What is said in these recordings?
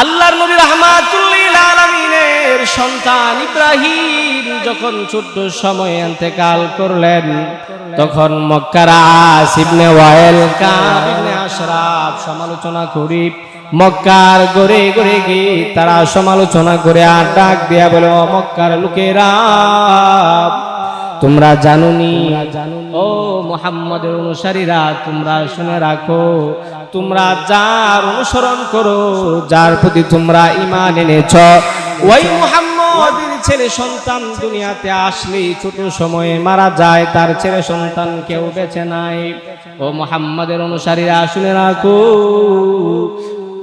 আল্লাহর নবী রাহমাতুল লিল আলামিনের সন্তান ইব্রাহিম যখন ছোট্ট সময়ে ইন্তেকাল করলেন, তখন মক্কার আস ইবনে ওয়াইল, কাব ইবনে আশরাফ সমালোচনা করি মক্কার গড়ে গড়ে গিয়ে তারা সমালোচনা করে আর ডাক দিয়া বলে, ও মক্কার লোকেরা, তোমরা জানুনি, ও মুহাম্মদের অনুসারীরা তোমরা শুনে রাখো, তোমরা যার অনুসরণ করো, যার প্রতি তোমরা ঈমান এনেছ, ওই মুহাম্মদের ছেলে সন্তান দুনিয়াতে আসলে ছোট সময়ে মারা যায়, তার ছেলে সন্তান কেউ বেঁচে নাই। ও মুহাম্মদের অনুসারীরা শুনে রাখো,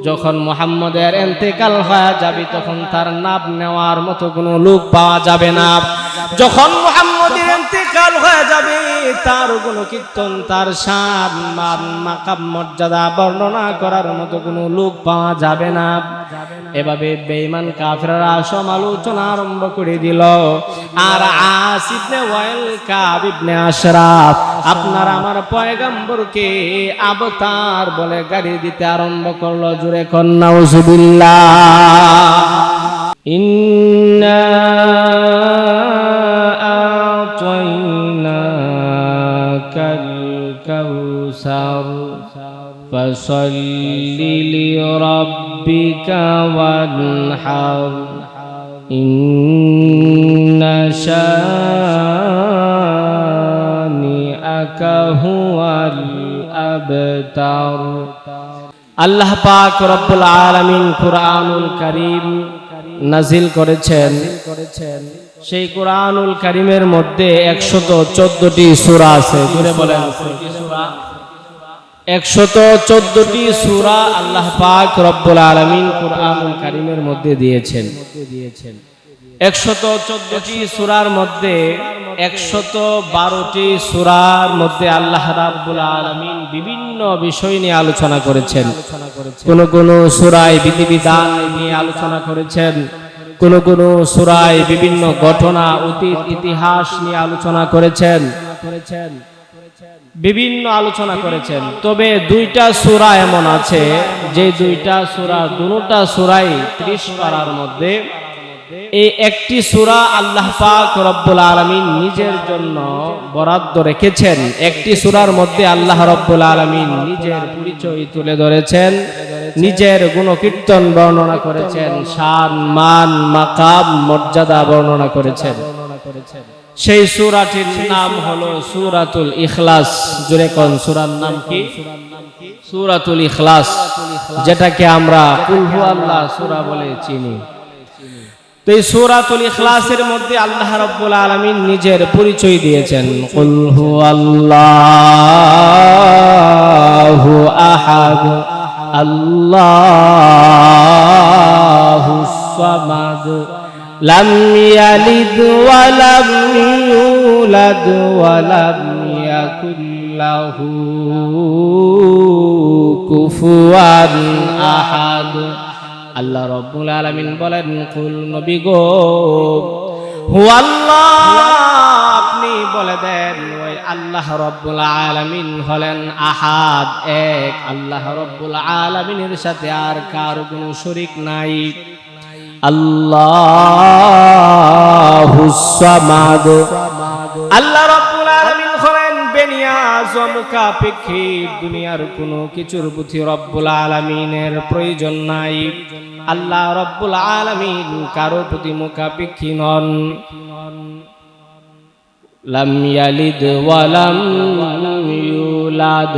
যখন মুহাম্মদের ইন্তেকাল হয়ে যাবে তখন তার নাম নেওয়ার মতো কোনো লোক পাওয়া যাবে না। যখন মুহাম্মদের ইন্তেকাল হয়ে যাবে তার গুণকীর্তন, তার শান মান মাকাম মর্যাদা বর্ণনা করার মতো কোনো লোক পাওয়া যাবে না। এভাবে বেঈমান কাফেররা সমালোচনা আরম্ভ করে দিল। আর আস ইবনে ওয়াইল, কাব ইবনে আশরাফ আপনার আমার পয়গম্বরকে আবতার বলে গালি দিতে আরম্ভ করলো। জোরে কোন নাউজুবিল্লাহ। ইন্না আতাইনাকাল কাউসার ফাসাল্লি লিরাব্বিকা ওয়ানহার ইন্না শানিআকা হুয়াল আবতার। আল্লাহ পাক রব্বুল আলামিন কুরআনুল কারীম নাজিল করেছেন। সেই কুরআনুল কারীমের মধ্যে 114টি সূরা আছে। জোরে বলেন, 114টি সূরা আল্লাহ পাক রব্বুল আলামিন কুরআনুল কারীমের মধ্যে দিয়েছেন। 114টি সূরার মধ্যে 112টি সূরার মধ্যে আল্লাহ রাব্বুল আলামিন বিভিন্ন বিষয় নিয়ে আলোচনা করেছেন। কোন কোন সূরায় বিধিবিধান নিয়ে আলোচনা করেছেন, কোন কোন সূরায় বিভিন্ন ঘটনা অতীত ইতিহাস নিয়ে আলোচনা করেছেন, বিভিন্ন আলোচনা করেছেন। তবে দুইটা সূরা এমন আছে যে দুইটা সূরা, দুটোটা সূরাই 30 পারার মধ্যে। এই একটি সূরা আল্লাহ পাক রব্বুল আলামিন নিজের জন্য বরাদ্দ রেখেছেন। একটি সূরার মধ্যে আল্লাহ রব্বুল আলামিন নিজের পরিচয় তুলে ধরেছেন, নিজের গুণকীর্তন বর্ণনা করেছেন, শান মান মাকাম মর্যাদা বর্ণনা করেছেন। সেই সূরাটির নাম হলো সূরাতুল ইখলাস। জোরে কোন সূরার নাম কি? সূরাতুল ইখলাস, যেটাকে আমরা কুল হুয়াল্লাহ সূরা বলে চিনি। তো এই সূরাতুল ইখলাসের মধ্যে আল্লাহ রাব্বুল আলামিন নিজের পরিচয় দিয়েছেন। কুল হুয়াল্লাহু আহাদ আল্লাহুস সামাদ লাম ইয়ালিদ ওয়া লাম ইউলাদ ওয়া লাম ইয়াকুল লাহু কুফুয়ান আহাদ। আল্লাহ রাব্বুল আলামিন বলেন, কুল নবী গো, হুয়াল্লাহ, আপনি বলে দেন ওই আল্লাহ রাব্বুল আলামিন হলেন আহাদ, এক। আল্লাহ রাব্বুল আলামিনের সাথে আর কারো কোনো শরীক নাই। আল্লাহুস সামাদ, আল্লাহ রাব্বুল আলামিন হলেন বেনিয়াজ ও মুকাফিকি, দুনিয়ার কোনো কিছুর প্রতি রব্বুল আলামিনের প্রয়োজন নাই। আল্লাহ রব্বুল আলামিন কারো প্রতি মুকাফিকি নন। লাম ইয়ালিদ ওয়া লাম ইউলাদ,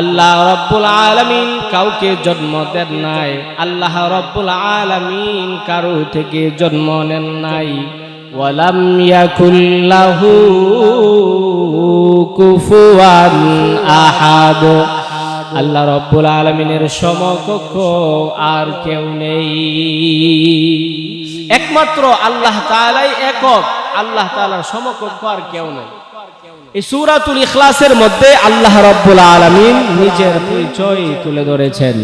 আল্লাহ রব্বুল আলামিন কাউকে জন্ম দেন নাই। আল্লাহ রব্বুল আলামিন কারো থেকে জন্ম নেন নাই। ওয়া লাম ইয়াকুল লাহু কুফুয়ান আহাদ, আল্লাহ রব্বুল আলামিনের সমকক্ষ আর কেউ নেই। একমাত্র আল্লাহ তাআলাই একক, আল্লাহ তাআলার সমকক্ষ আর কেউ নেই। এই সূরাতুল ইখলাসের মধ্যে আল্লাহ রাব্বুল আলামিন নিজের পরিচয় তুলে ধরেছেন।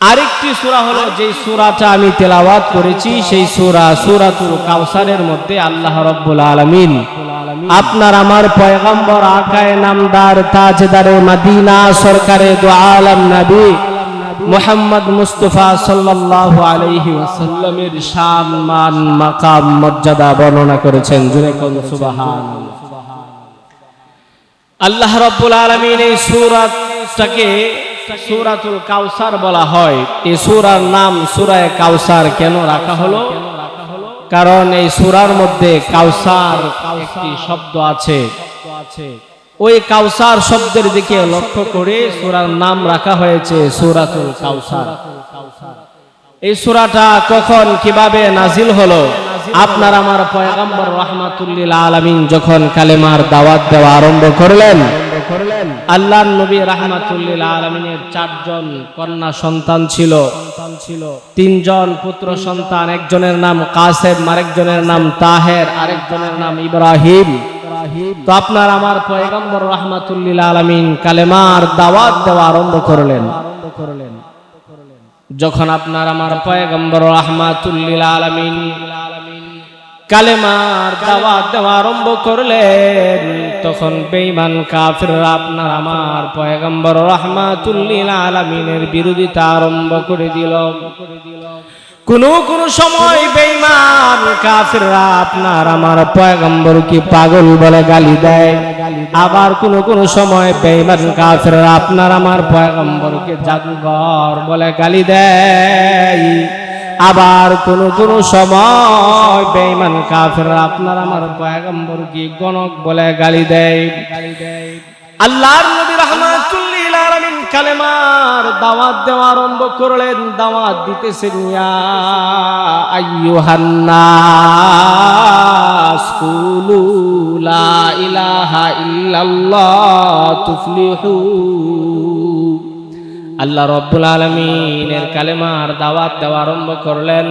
আরেকটি সূরা হলো যে সূরাটা আমি তেলাওয়াত করেছি, সেই সূরা সূরাতুল কাউসারের মধ্যে আল্লাহ রাব্বুল আলামিন আপনার আমার পয়গম্বর আকায়ে নামদার তাজদারে মদিনা সরকারে দু আলম নবী মুহাম্মদ মুস্তাফা সাল্লাল্লাহু আলাইহি ওয়াসাল্লামের শান মান মাকাম মর্যাদা বর্ণনা করেছেন। জোরে কোন সুবহানাল্লাহ। আল্লাহ রাব্বুল আলামিন এই সূরাটাকে সূরাতুল কাউসার বলা হয়। এই সূরার নাম সূরা কাউসার কেন রাখা হলো? কারণ এই সূরার মধ্যে কাউসার একটি শব্দ আছে। ওই কাউসার শব্দের দিকে লক্ষ্য করে সূরার নাম রাখা হয়েছে সূরাতুল কাউসার। এই সূরাটা কখন কিভাবে নাজিল হলো? আপনার আমার পয়গম্বর রাহমাতুল লিল আলামিন যখন কালেমার দাওয়াত দেওয়া আরম্ভ করলেন, আল্লাহর নবী রাহমাতুল লিল আলামিনের 4 জন কন্যা সন্তান ছিল। 3 জন পুত্র সন্তান, একজনের নাম কাসেম, আরেকজনের নাম তাহের, আরেকজনের নাম ইব্রাহিম। তো আপনার আমার পয়গম্বর রাহমাতুল লিল আলামিন কালেমার দাওয়াত দেওয়া আরম্ভ করলেন। যখন আপনার আমার পয়গম্বর রাহমাতুল লিল আলামিন কালেমার দাওয়াত দেওয়া আরম্ভ করলেন, তখন বেঈমান কাফিররা আপনার আমার পয়গম্বর রাহমাতুল লিল আলামিনের বিরোধিতা আরম্ভ করে দিল। কোন সময় বেঈমান কাফিররা আপনার আমার পয়গম্বরকে পাগল বলে গালি দেয়, আবার কোন সময় বেঈমান কাফিররা আপনার আমার পয়গম্বরকে জাদুঘর বলে গালি দেয়, আবার কোন সময় বেঈমান কাফিররা আপনার আমার পয়গম্বরকে গণক বলে গালি দেয়। আল্লাহর নবী রাহমাতুল লিল আলামিন কালেমার দাওয়াত দেওয়া আরম্ভ করলেন। দাওয়াত দিতেছেন, ইয়া আইয়ুহান নাস কুলু লা ইলাহা ইল্লাল্লাহ তুফলিহু। আল্লাহ রাব্বুল আলামিনের কালেমার দাওয়াত দেওয়া আরম্ভ করলেন।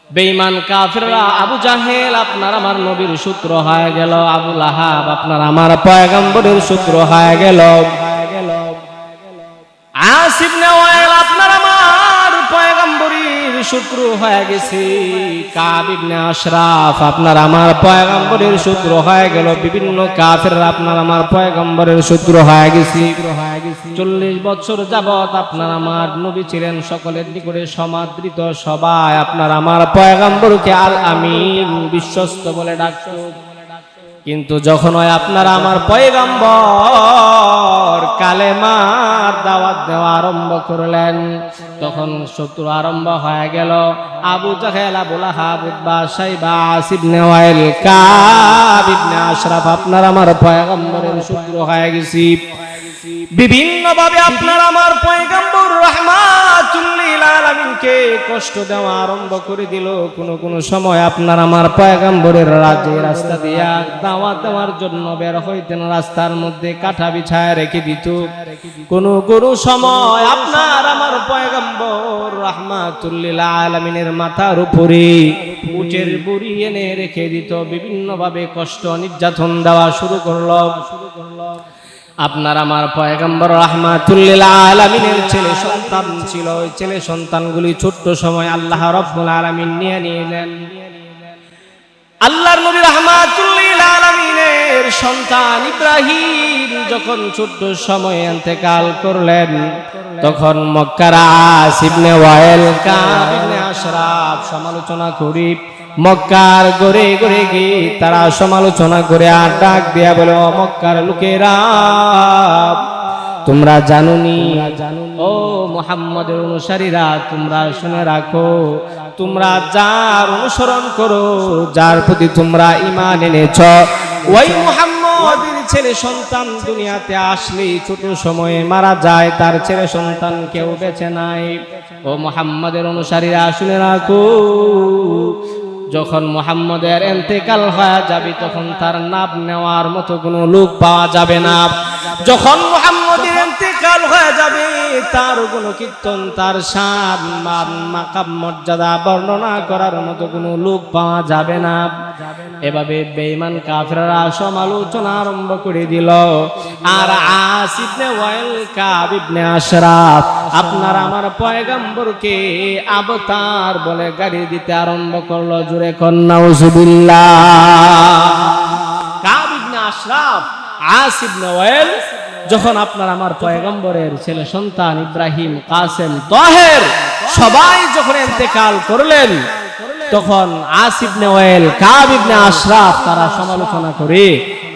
বেঈমান কাফিররা আবু জাহেল আপনার আমার নবীর শত্রু হয়ে গেল, আবু লাহাব আপনার আমার পয়গম্বরের শত্রু হয়ে গেল, আস ইবনে ওয়াইল আপনার আমার পয়গম্বরের শত্রু হয়ে গেছে, কাব ইবনে আশরাফ আপনার আমার পয়গম্বরের শত্রু হয়ে গেল, বিভিন্ন কাফিররা আপনার আমার পয়গম্বরের শত্রু হয়ে গেছে। 40 বছর যাবত আপনার আমার নবী ছিলেন সকলের নিকটে সমাদৃত, সবাই আপনার আমার পয়গম্বরকে আল আমিন বিশ্বস্ত বলে ডাকত। কিন্তু যখন ওই আপনার আমার পয়গম্বর কালেমার দাওয়াত দেওয়া আরম্ভ করলেন, তখন শত্রু আরম্ভ হয়ে গেল। আবু জাহেল, আবু লাহাব, উতবা, শাইবা, আস ইবনে ওয়াইল, কাব ইবনে আশরাফ আপনার আমার পয়গম্বরের শত্রু হয়ে গেছে। বিভিন্ন ভাবে আপনার আমার পয়গম্বর রাহমাতুল লিল আলামিনকে কষ্ট দেওয়া আরম্ভ করে দিল। কোন সময় আপনার আমার পয়গম্বরের রাস্তা দিয়া দাওয়াত দেওয়ার জন্য বের হইতেন, রাস্তার মধ্যে কাঁথা বিছায় রেখে দিত। কোন সময় আপনার আমার পয়গম্বর রাহমাতুল লিল আলামিনের মাথার উপরে উটের বুড়ি এনে রেখে দিত। বিভিন্ন ভাবে কষ্ট নির্যাতন দেওয়া শুরু করলো। আপনার আমার পয়গম্বর রাহমাতুল লিল আলামিনের ছেলে সন্তান ছিল। ওই ছেলে সন্তানগুলি ছোট্ট সময় আল্লাহ রাব্বুল আলামিন নিয়ে নিলেন। আল্লাহর নবী রাহমাতুল লিল আলামিনের সন্তান ইব্রাহিম যখন ছোট্ট সময়ে ইন্তেকাল করলেন, তখন মক্কার আস ইবনে ওয়াইল, কাব ইবনে আশরাফ সমালোচনা করি মক্কার গড়ে গিয়ে তারা সমালোচনা করে আর ডাক দিয়া বলে, ও মক্কার লোকেরা, তোমরা জানোনি, ও মুহাম্মদের অনুসারীরা তোমরা শুনে রাখো, তোমরা যার অনুসরণ করো, যার প্রতি তোমরা ঈমান এনেছ, ওই মুহাম্মদের ছেলে সন্তান দুনিয়াতে আসলে ছোট সময়ে মারা যায়, তার ছেলে সন্তান কেউ বেঁচে নাই। ও মুহাম্মদের অনুসারীরা শুনে রাখো, যখন মুহাম্মদের ইন্তেকাল হয়ে যাবে তখন তার নাম নেওয়ার মতো কোনো লোক পাওয়া যাবে না। যখন মুহাম্মদের ইন্তেকাল হয়ে যাবে তার কোনো কীর্তন, তার শান মান মাকাম মর্যাদা বর্ণনা করার মতো কোনো লোক পাওয়া যাবে না। এভাবে বেঈমান কাফিররা সমালোচনা আরম্ভ করে দিল। আর আস ইবনে ওয়াইল, কাব ইবনে আশরাফ আপনার আমার পয়গম্বরকে আবতার বলে গালি দিতে আরম্ভ করলো। জোরে কোন নাউজুবিল্লাহ। কাব ইবনে আশরাফ, আস ইবনে ওয়াইল যখন আপনার আমার পয়গম্বরের ছেলে সন্তান ইব্রাহিম, কাসেম, তাহের সবাই যখন ইন্তেকাল করলেন, তখন আস ইবনে ওয়াইল, কাব ইবনে আশরাফ তারা সমালোচনা করে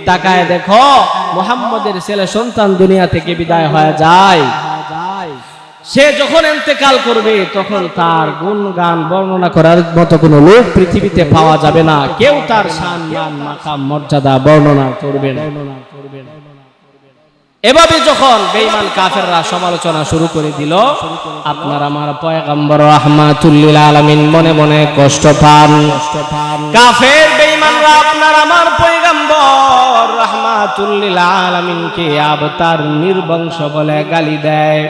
তাকায় দেখো মুহাম্মদের ছেলে সন্তান দুনিয়া থেকে বিদায় হয়ে যায়। সে যখন ইন্তেকাল করবে তখন তার গুণগান বর্ণনা করার মতো কোনো লোক পৃথিবীতে পাওয়া যাবে না, কেউ তার শান মান মাকাম মর্যাদা বর্ণনা করবে না। এভাবে যখন বেঈমান কাফেররা সমালোচনা শুরু করে দিল, আপনার আমার পয়গম্বর রাহমাতুল লিল আলামিন মনে মনে কষ্ট পান। কাফের বেঈমানরা আপনার আমার পয়গম্বর রাহমাতুল লিল আলামিনকে আবতার নির্বংশ বলে গালি দেয়।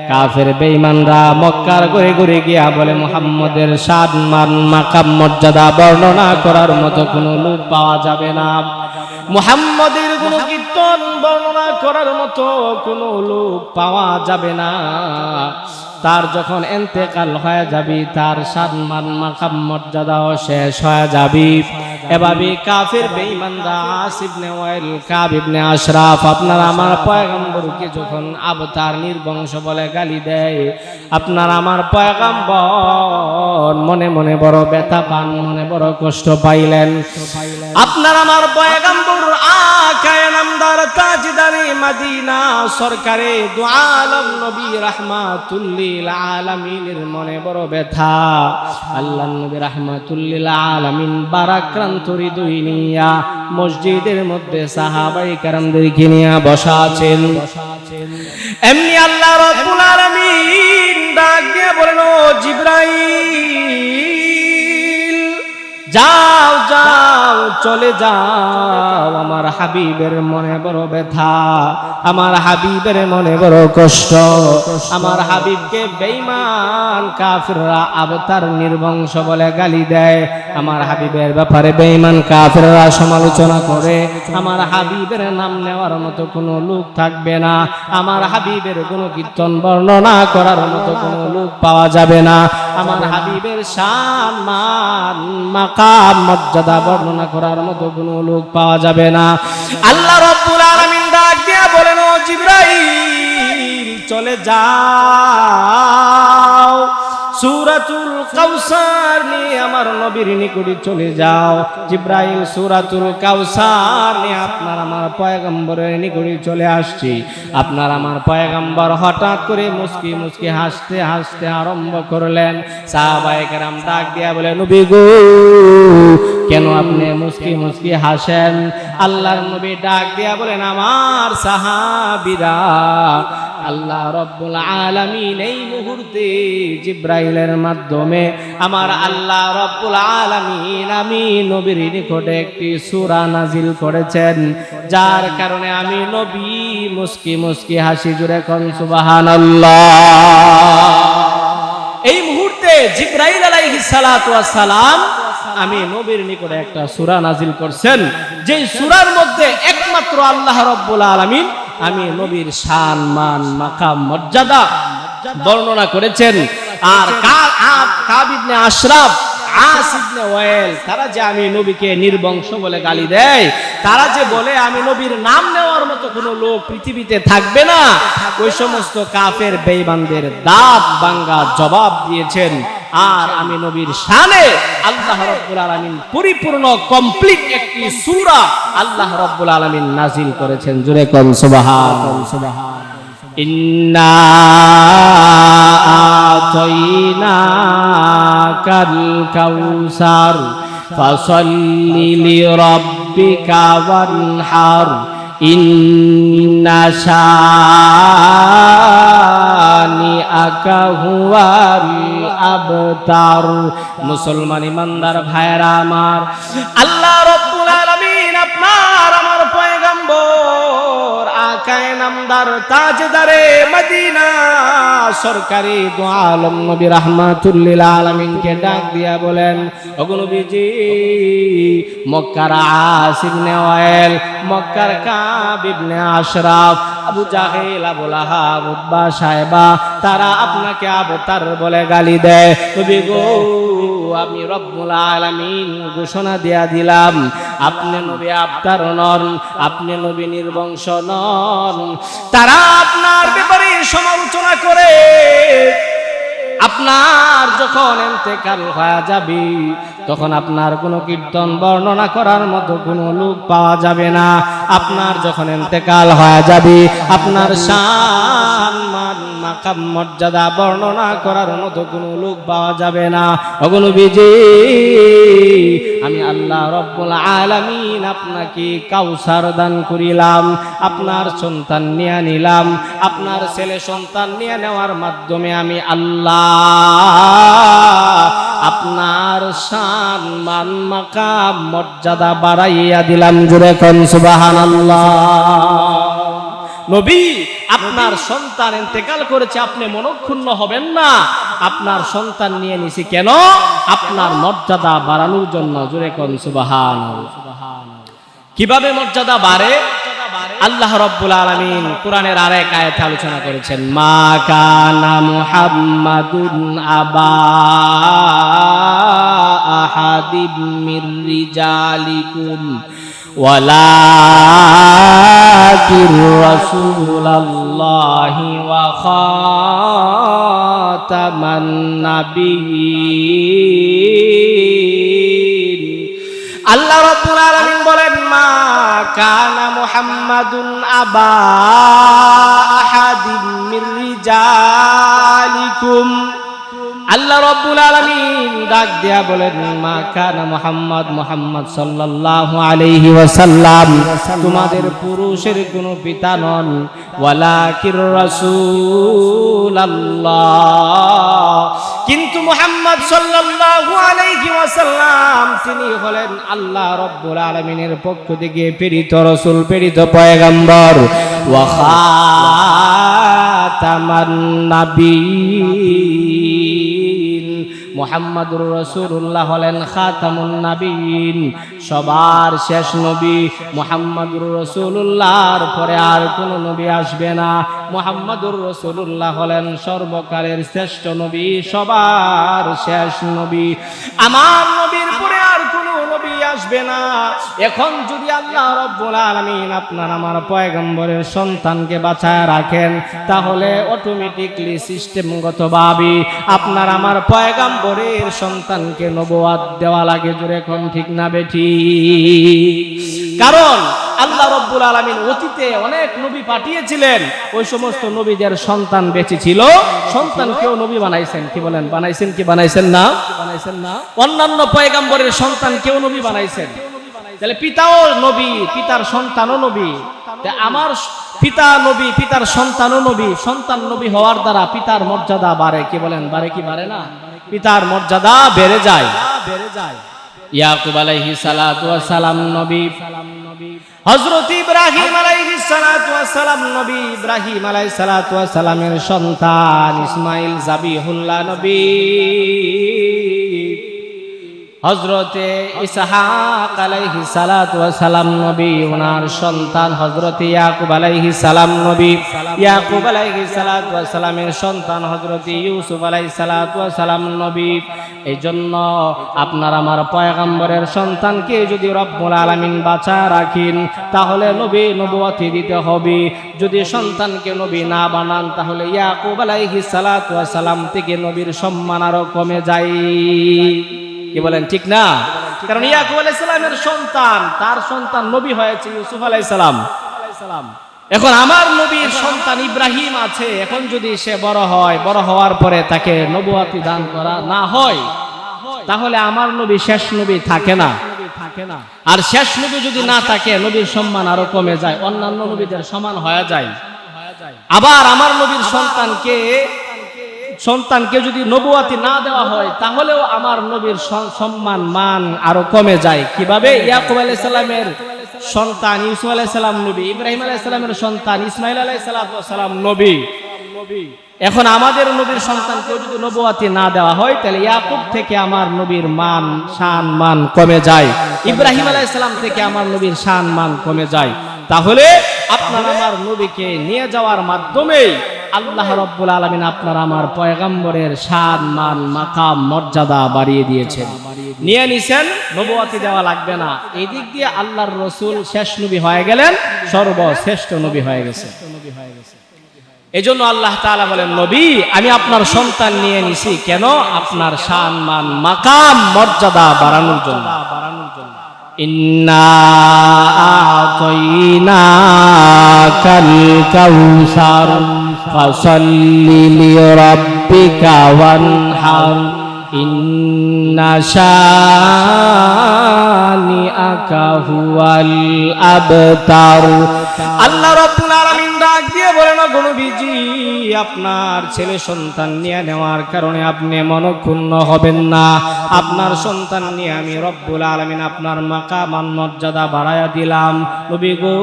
কাফের বেঈমানরা মক্কার ঘুরে ঘুরে গিয়া বলে মুহাম্মদের শান মান মাকাম মর্যাদা বর্ণনা করার মতো কোনো লোক পাওয়া যাবে না, মুহাম্মদের গুণ কীর্তন বর্ণনা করার মতো কোনো লোক পাওয়া যাবে না। তার যখন ইন্তেকাল হয়ে যাবে তার শান মান মাকাম মর্যাদাও শেষ হয়ে যাবে। এভাবে কাফের বেঈমানরা আস ইবনে ওয়াইল, কাব ইবনে আশরাফ আপনার আমার পয়গম্বরকে যখন আবতার নির্বংশ বলে গালি দেয়, আপনার আমার পয়গম্বর মনে মনে বড় ব্যথা পান, মনে বড় কষ্ট পাইলেন। আপনার আমার পয়গম্বর আকায়ে নামদার তাজদারে মদিনা সরকারে দু আলম নবী রাহমাতুল লিল আলামিনের মনে বড় ব্যথা। আল্লাহর নবী রাহমাতুল লিল আলামিন বারাক্রান্ত হৃদয় নিয়া মসজিদের মধ্যে সাহাবায়ে কেরামদেরকে নিয়ে বসা আছেন। এমনি আল্লাহ রাব্বুল আলামিন ডাক দিয়ে বলেন, ও জিবরাইল যাও যাও চলে যাও, আমার হাবিবের মনে বড় ব্যথা, আমার হাবিবের মনে বড় কষ্ট। আমার হাবিবকে বেঈমান কাফিররা আবতার নির্বংশ বলে গালি দেয়, আমার হাবিবের ব্যাপারে বেঈমান কাফিররা সমালোচনা করে। আমার হাবিবের নাম নেওয়ার মতো কোনো লোক থাকবে না, আমার হাবিবের কোনো কীর্তন বর্ণনা করার মতো কোনো লোক পাওয়া যাবে না, আমার হাবিবের শান মান মাকাম মর্যাদা বর্ণনা করার মতো কোনো লোক পাওয়া যাবে না। আল্লাহ রাব্বুল আলামিন ডাক দিয়া বলেন, ও জিবরাইল চলে যাও, সূরাতুল কাউসার নিয়ে আমার নবীর নিকটে চলে যাও। জিবরাইল সূরাতুল কাউসার নিয়ে আপনার আমার পয়গম্বরের নিকটে চলে আসছি। আপনার আমার পয়গম্বর হঠাৎ করে মুস্কি মুস্কি হাসতে হাসতে আরম্ভ করলেন। সাহাবায়ে কেরাম ডাক দিয়া বলে, নবী গো কেন আপনি মুস্কি মুস্কি হাসেন? আল্লাহর নবী ডাক দিয়া বলেন, আমার সাহাবীরা আল্লাহ রাব্বুল আলামিন এই মুহূর্তে জিবরাইলের মাধ্যমে আমার আল্লাহ রাব্বুল আলামিন আমি নবীর নিকটে একটি সূরা নাজিল করেছেন, যার কারণে আমি নবী মুস্কি মুস্কি হাসি। জুড়ে কোন সুবহানাল্লাহ। এই মুহূর্তে জিবরাইল আলাইহিস সালাতু ওয়াস সালাম আমি নবীর নিকটে একটা সূরা নাজিল করছেন, যেই সূরার মধ্যে একমাত্র আল্লাহ রাব্বুল আলামিন আমি নবীর শান মান মাকাম মর্যাদা বর্ণনা করেছেন। আর কাব ইবনে আশরাফ, আস ইবনে ওয়াইল তারা যে আমি নবীকে নির্বংশ বলে গালি দেয়, তারা যে বলে আমি নবীর নাম নেওয়ার মতো কোনো লোক পৃথিবীতে থাকবে না, ওই সমস্ত কাফের বেঈমানদের দাঁত ভাঙা জবাব দিয়েছেন। আর আমি নবীর শানে আল্লাহ রাব্বুল আলামিন পরিপূর্ণ কমপ্লিট একটি সূরা আল্লাহ রাব্বুল আলামিন নাজিল করেছেন। জোরে কোন সুবহানাল্লাহ। ইন্না আতাইনাকাল কাউসার ফাসাল্লি লিরাব্বিকা ওয়ানহার ইন্না শানিআকা হুয়াল আবতার। মুসলমান ইমানদার ভাইরা আমার, আল্লাহ রাব্বুল আলামিন আপনার আমার পয়গম্বর আকায়ে নামদার তাজদারে মদিনা সরকারি দু আলম নবী রাহমাতুল লিল আলামিনকে ডাক দিয়া বলেন, ওগো নবীজি মক্কার আস ইবনে ওয়াইল, মক্কার কাব ইবনে আশরাফ, আবু জাহেল, আবু লাহাব, উতবা, সাইবা তারা আপনাকে আবতার বলে গালি দেয়। নবী গো আমি রব্বুল আলামিন ঘোষণা দিয়া দিলাম আপনি নবী আবতার নন, আপনি নবী নির্বংশ নন। তারা আপনার ব্যাপারে সমালোচনা করে। আপনার যখন ইন্তেকাল হয়ে যাবে তখন আপনার কোনো কীর্তন বর্ণনা করার মতো কোনো লোক পাওয়া যাবে না। আপনার যখন ইন্তেকাল হয়ে যাবে আপনার শান মান মাকাম মর্যাদা বর্ণনা করার মতো কোনো লোক পাওয়া যাবে না। ওগো নবীজি, আমি আল্লাহ রব্বুল আলামিন আপনাকে কাউসার দান করিলাম, আপনার সন্তান নিয়ে নিলাম। আপনার ছেলে সন্তান নিয়ে নেওয়ার মাধ্যমে আমি আল্লাহ আপনার শান মান মাকাম মর্যাদা বাড়াইয়া দিলাম। জোরে কোন সুবহানাল্লাহ। নবী, আপনার সন্তান ইন্তেকাল করেছে, আপনি মনক্ষুণ্ণ হবেন না। আপনার সন্তান নিয়ে নিছি কেন? আপনার মর্যাদা বাড়ানোর জন্য। জোরে কোন সুবহানাল্লাহ। কিভাবে মর্যাদা বাড়ে? আল্লাহ রাব্বুল আলামিন কোরআনের আরেক আয়াতে আলোচনা করেছেন, মা কানা মুহাম্মাদুন আবা আহাদিম মির রিজালিকুম ওয়ালাকির রাসূলুল্লাহি ওয়া খাতামান নাবিয়্যিন। আল্লাহ রাব্বুল আলামিন বলেন, মা কানা মুহাম্মাদুন আবা আহাদিম মির রিজালিকুম। আল্লাহ রাব্বুল আলামিন ডাক দিয়া বলেন, মা কানা মুহাম্মদ, মুহাম্মদ সাল্লাল্লাহু আলাইহি ওয়াসাল্লাম তোমাদের পুরুষের কোনো পিতা নন, ওয়ালাকির রাসূলুল্লাহ, কিন্তু মুহাম্মদ সাল্লাল্লাহু আলাইহি ওয়াসাল্লাম তিনি হলেন আল্লাহ রাব্বুল আলামিনের পক্ষ থেকে প্রেরিত রাসূল, প্রেরিত পয়গম্বর। ওয়া খাতামান নাবিয়্যিন, মুহাম্মাদুর রাসূলুল্লাহ হলেন খাতামুন নাবিয়্যিন, সবার শেষ নবী। মুহাম্মাদুর রাসূলুল্লাহর পরে আর কোনো নবী আসবে না। মুহাম্মাদুর রাসূলুল্লাহ হলেন সর্বকালের শ্রেষ্ঠ নবী, সবার শেষ নবী। আমার নবীর পরে আর কোনো নবী আসবে না। এখন যদি আল্লাহ রাব্বুল আলামিন আপনার আমার পয়গম্বরের সন্তানকে বাঁচায় রাখেন, তাহলে অটোমেটিকলি সিস্টেমগতভাবে আপনার আমার পয়গম্বরের সন্তানকে নবুয়ত দেওয়া লাগে। জোরে কোন ঠিক না বেঠিক? কারণ আল্লাহ রাব্বুল আলামিন অতীতে অনেক নবী পাঠিয়েছিলেন, ওই সমস্ত নবীদের সন্তান বেঁচে ছিল, সন্তানকেও নবী বানাইছেন। কি বলেন? বানাইছেন কি বানাইছেন না? বানাইছেন না? অন্যান্য পয়গম্বরের সন্তানকেও নবী বানাইছেন। তাহলে পিতাও নবী, পিতার সন্তানও নবী। আমার পিতা নবী, পিতার সন্তানও নবী। সন্তান নবী হওয়ার দ্বারা পিতার মর্যাদা বাড়ে। কি বলেন? বাড়ে কি বাড়ে না? পিতার মর্যাদা বেড়ে যায়, বেড়ে যায়। ইয়াকুব আলাইহিস সালাতু ওয়াস সালাম নবী, হযরত ইব্রাহিম আলাইহিস সালাতু ওয়াস সালাম নবী, ইব্রাহিম আলাইহিস সালাতু ওয়াস সালামের সন্তান ইসমাঈল যাবিহুল্লাহ নবী, হযরতে ইসহাক আলাইহিস সালাতু ওয়াস সালাম নবী, ওনার সন্তান হযরতে ইয়াকুব আলাইহিস সালাম নবী, ইয়াকুব আলাইহিস সালাতু ওয়াস সালামের সন্তান হযরতে ইউসুফ আলাইহিস সালাতু ওয়াস সালাম নবী। এইজন্য আপনার আমার পয়গম্বরের সন্তানকে যদি রব্বুল আলামিন বাঁচায় রাখেন, তাহলে নবী নবুয়তি দিতে হবে। যদি সন্তানকে নবী না বানান, তাহলে ইয়াকুব আলাইহিস সালাতু ওয়াস সালাম থেকে নবীর সম্মান আরো কমে যায়। কি বলেন? ঠিক না? কারণ ইয়াকুব আলাইহিস সালামের সন্তান, তার সন্তান নবী হয়েছে ইউসুফ আলাইহিস সালাম। এখন আমার নবীর সন্তান ইব্রাহিম আছে, এখন যদি সে বড় হয়, বড় হওয়ার পরে তাকে নবুয়তি দান করা না হয়, তাহলে আমার নবী শেষ নবী থাকে না। আর শেষ নবী যদি না থাকে, নবীর সম্মান আরো কমে যায়, অন্যান্য নবীদের সমান হয়ে যায়। আবার আমার নবীর সন্তানকে যদি নবুয়তি না দেওয়া হয়, তাহলেও আমার নবীর সম্মান মান আরো কমে যায়। কিভাবে? ইয়াকুব আলাইহিস সালামের সন্তান ইউসুফ আলাইহিস সালাম নবী, ইব্রাহিম আলাইহিস সালামের সন্তান ইসমাঈল আলাইহিস সালাম নবী। এখন আমাদের নবীর সন্তানকে যদি নবুয়তি না দেওয়া হয়, তাহলে ইয়াকুব থেকে আমার নবীর মান শান মান কমে যায়, ইব্রাহিম আলাইহিস সালাম থেকে আমার নবীর শান মান কমে যায়। তাহলে আপনার আমার নবীকে নিয়ে যাওয়ার মাধ্যমে আল্লাহ রাব্বুল আলামিন আপনার আমার পয়গম্বরের শান মান মাকাম মর্যাদা বাড়িয়ে দিয়েছেন, নিয়ে নিছেন, নবুয়তি দেওয়া লাগবে না। এই দিক দিয়ে আল্লাহর রাসূল শেষ নবী হয়ে গেলেন, সর্বশ্রেষ্ঠ নবী হয়ে গেছে। এজন্য আল্লাহ তাআলা বলেন, নবী আমি আপনার সন্তান নিয়ে নিছি কেন? আপনার শান মান মাকাম মর্যাদা বাড়ানোর জন্য। ইন্না আ'তাইনাকাল কাউসার ফাসাল্লি লিরাব্বিকা ওয়ানহার ইন্না শানিআকা হুয়াল আবতার। আল্লাহ রাব্বুল আলামিন ডাক দিয়ে বলেন, ও নবীজি আপনার ছেলে সন্তান নিয়ে নেওয়ার কারণে আপনি মনক্ষুণ্ণ হবেন না। আপনার সন্তান নিয়ে আমি রব্বুল আলামিন আপনার মাকাম মর্যাদা বাড়ায়া দিলাম। নবী গো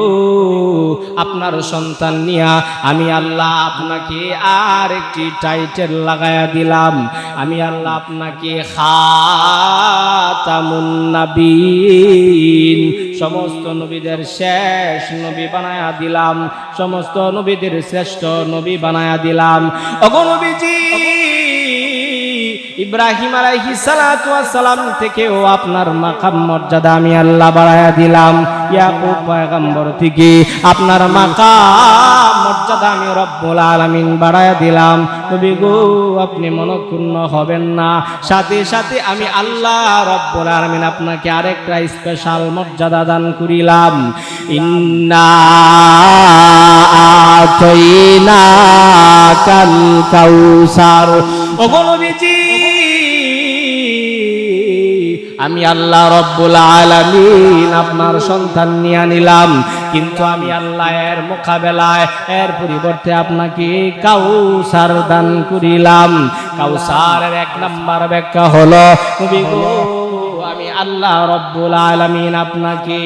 আপনার সন্তান নিয়ে আমি আল্লাহ আপনাকে আর একটি টাইটেল লাগায়া দিলাম। আমি আল্লাহ আপনাকে খাতামুন নবীন, সমস্ত নবীদের শেষ নবী বানায়া দিলাম, সমস্ত নবীদের শ্রেষ্ঠ নবী বানায়া দিলাম। ওগো নবীজি ইব্রাহিম আলাইহিস সালাতু ওয়াস সালাম থেকেও আপনার মাকাম মর্যাদা আমি আল্লাহ বাড়ায়া দিলাম। ইয়াকুব পয়গম্বর থেকে আপনার মাকাম মর্যাদা আমি রব্বুল আলামিন বাড়ায়া দিলাম। নবী গো আপনি মনক্ষুণ্ণ হবেন না। সাথে সাথে আমি আল্লাহ রব্বুল আলামিন আপনাকে আরেকটা স্পেশাল মর্যাদা দান করিলাম। ইন্না আ'তাইনাকাল কাউসার। ওগো নবীজি আমি আল্লাহ রব্বুল আলামিন আপনার সন্তান নিয়ে নিলাম, কিন্তু আমি আল্লাহ এর মোকাবেলায় এর পরিবর্তে আপনাকে কাউসার দান করিলাম। কাউসারের এক নাম্বার ব্যাখ্যা হলো, নবী গো আমি আল্লাহ রব্বুল আলামিন আপনাকে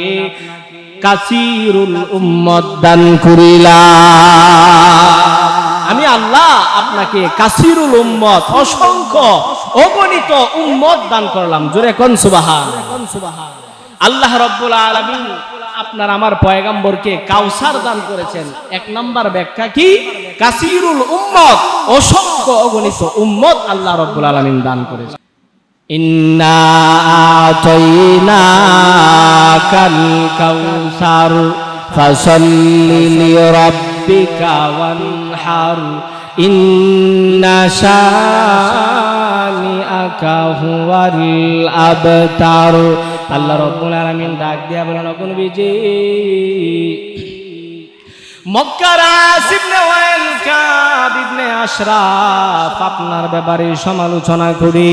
কাসিরুল উম্মত দান করিলাম। আমি আল্লাহ আপনাকে কাসিরুল উম্মত, অসংখ্য অগণিত উম্মত দান করলাম। জোরে কোন সুবহানাল্লাহ। আল্লাহ রাব্বুল আলামিন আপনার আমার পয়গম্বরকে কাউসার দান করেছেন। এক নাম্বার ব্যাখ্যা কি? কাসিরুল উম্মত, অসংখ্য অগণিত উম্মত আল্লাহ রাব্বুল আলামিন দান করেছেন। ইন্না আ'তাইনাকাল কাউসার ফাসাল্লি লিরাব্বিকা ওয়ানহার ইন্না শানিআকা হুয়াল আবতার। আল্লাহ রাব্বুল আলামিন ডাক দিয়া বলেন, ও নবীজি মক্কার আস ইবনে ওয়াইল কাব ইবনে আশরাফ আপনার ব্যাপারে সমালোচনা করি।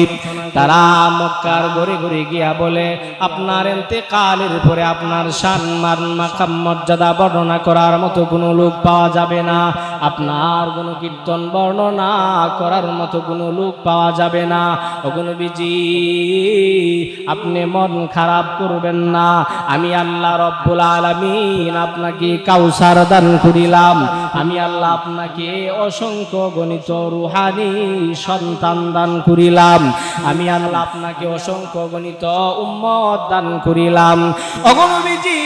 তারা মক্কার ঘরে ঘরে গিয়া বলে আপনার ইন্তেকালের পরে আপনার শান মান মাকাম মর্যাদা বর্ণনা করার মতো কোনো লোক পাওয়া যাবে না, আপনার কোনো কীর্তন বর্ণনা করার মতো কোনো লোক পাওয়া যাবে না। ওগো নবীজি আপনি মন খারাপ করবেন না, আমি আল্লাহ রব্বুল আলামিন আপনাকে কাউসার দান করিলাম। আমি আল্লাহ আপনাকে অসংখ্য গণিত রুহানি সন্তান দান করিলাম। আমি আল্লাহ আপনাকে অসংখ্য গণিত উম্মত দান করিলাম। ওগো নবীজি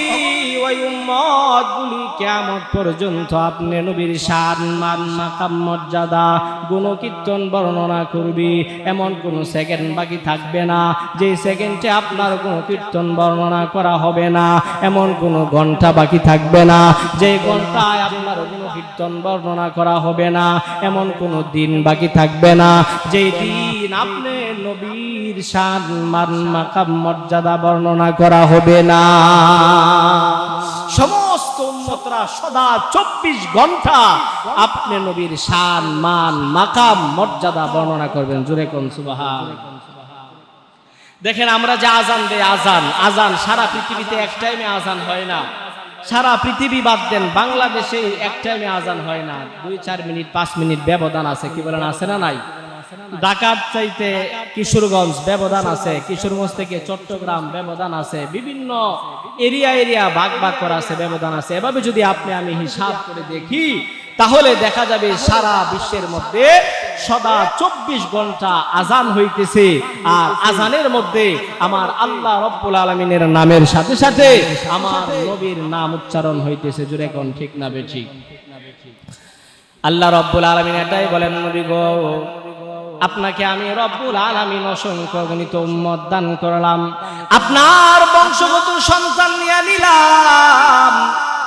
ওই উম্মত গুলি কিয়ামত পর্যন্ত আপনি নবীর শান মান মাকাম মর্যাদা গুণ কীর্তন বর্ণনা করবি, এমন কোন সেকেন্ড বাকি থাকবে না যে সেকেন্ডে আপনার গুণ কীর্তন বর্ণনা করা হবে না, এমন কোন ঘন্টা বাকি থাকবে না যে ঘন্টায় আপনার গুণ কীর্তন বর্ণনা করা হবে না, এমন কোন দিন বাকি থাকবে না যে দিন আপনি নবীর শান মান মাকাম মর্যাদা বর্ণনা করা হবে না। সমস্ত উম্মতরা সদা 24 ঘন্টা আপনি নবীর শান মান মাকাম মর্যাদা বর্ণনা করবেন। জোরে কোন সুবহানাল্লাহ। দেখেন আমরা যে আজান দেই, আজান সারা পৃথিবীতে এক টাইমে আজান হয় না। সারা পৃথিবী বাদ দেন, বাংলাদেশে এক টাইমে আজান হয় না, 2-4 মিনিট 5 মিনিট ব্যবধান আছে। কি বলেন, আছে না নাই? ঢাকার চাইতে কিশোরগঞ্জ ব্যবধান আছে, কিশোরগঞ্জ থেকে চট্টগ্রাম ব্যবধান আছে, বিভিন্ন এরিয়া ভাগ করা আছে, ব্যবধান আছে। এভাবে যদি আপনি আমি হিসাব করে দেখি তাহলে দেখা যাবে সারা বিশ্বের মধ্যে সদা 24 ঘন্টা আজান হইতেছে। আর আজানের মধ্যে আমার আল্লাহ রব্বুল আলামিনের নামের সাথে সাথে আমার নবীর নাম উচ্চারণ হইতেছে। জোরে কোন ঠিক না বেঠিক? আল্লাহ রব্বুল আলামিন এটাই বলেন, নবী গো, আপনাকে আমি রব্বুল আলামিন অসংখ্য গণিত উম্মত দান করলাম, আপনার বংশগত সন্তান নিয়ে নিলাম,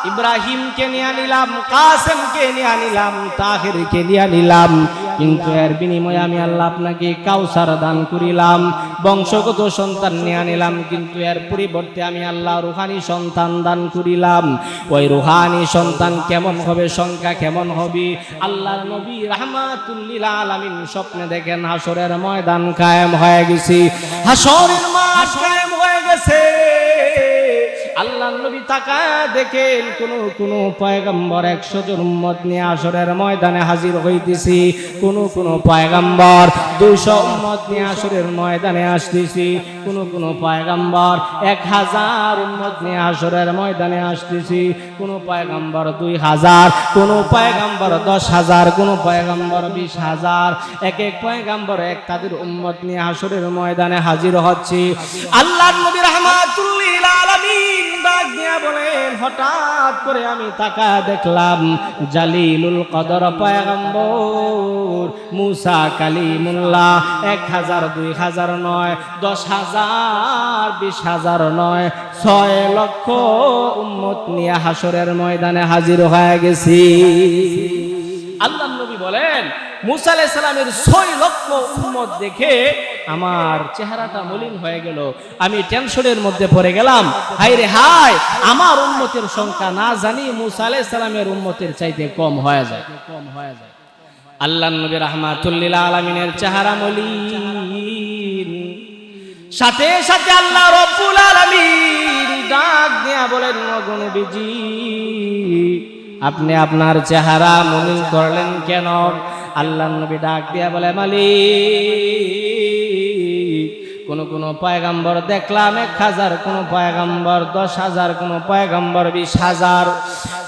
ইব্রাহিমকে নিয়ে নিলাম, কাসেমকে নিয়ে নিলাম, তাহিরকে নিয়ে নিলাম, কিন্তু এর বিনিময়ে আমি আল্লাহ আপনাকে কাউসার দান করিলাম, বংশগত সন্তান নিয়ে নিলাম, কিন্তু এর পরিবর্তে আমি আল্লাহ রুহানি সন্তান দান করিলাম। ওই রুহানি সন্তান কেমন হবে, সংখ্যা কেমন হবে? আল্লাহর নবী রাহমাতুল লিল আলামিন স্বপ্নে দেখেন হাসরের ময়দান কায়েম হয়ে গেছে, হাসরের মাঠ কায়েম হয়ে গেছে। আল্লাহর নবী তাকায় দেখেন কোন পয়গম্বর 100 জন উম্মত নিয়ে হাসরের ময়দানে হাজির হইতেছি, কোন পয়গম্বর 200 উম্মত নিয়ে হাসরের ময়দানে আসতেছি, কোন পয়গম্বর 1000 উম্মত নিয়ে হাসরের ময়দানে আসতেছি, কোন পয়গম্বর 2000, কোন পয়গম্বর 10,000, কোন পয়গম্বর 20,000, এক পয়গম্বর তাদের উম্মত নিয়ে হাসরের ময়দানে হাজির হচ্ছে। আল্লাহর নবী রাহমাতুল লিল আলামিন ডাক দিয়া বলেন, হঠাৎ করে আমি তাকায় দেখলাম জালিলুল কদর পয়গম্বর মুসা কালিমুল্লাহ 1000, 2000 নয়, 10,000, 20,000 নয়, 6 লক্ষ উম্মত নিয়ে হাসরের ময়দানে হাজির হয়ে গেছি। আল্লাহর নবী বলেন, মুসা আলাইহিস সালামের 6 লক্ষ উম্মত দেখে আমার চেহারাটা মলিন হয়ে গেল, আমি টেনশনের মধ্যে পড়ে গেলাম, হায় রে হায়, আমার উম্মতের সংখ্যা না জানি মুসা আলাইহিস সালামের উম্মতের চাইতে কম হয়ে যায়। আল্লাহর নবী রাহমাতুল লিল আলামিনের চেহারা মলিন, সাথে সাথে আল্লাহ রব্বুল আলামিন ডাক দিয়া বলেন, ওগো নবীজি, আপনি আপনার চেহারা মলিন করলেন কেন? আল্লাহর নবী ডাক দিয়া বলে, মালিক, কোন পয়গম্বর দেখলাম 1000, কোন পয়গম্বর 10,000, কোন পয়গম্বর 20,000,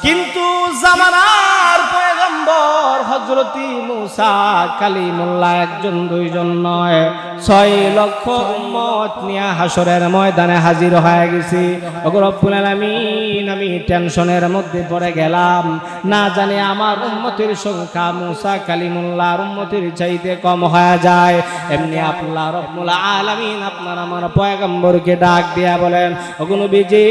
কিন্তু জামানার পয়গম্বর হযরতি মুসা কালিমুল্লাহ 1 জন 2 জন নয়, 6 লক্ষ উম্মত নিয়ে হাসরের ময়দানে হাজির হয়ে গেছে। ওগো রব্বুল আলামিন, আমি টেনশনের মধ্যে পড়ে গেলাম, না জানি আমার উম্মতের সংখ্যা মুসা কালিমুল্লাহর উম্মতের চাইতে কম হয়ে যায়। এমনি আল্লাহ রব্বুল আলামিন আপনার আমার পয়গম্বরকে ডাক দিয়া বলেন, ওগো নবীজি,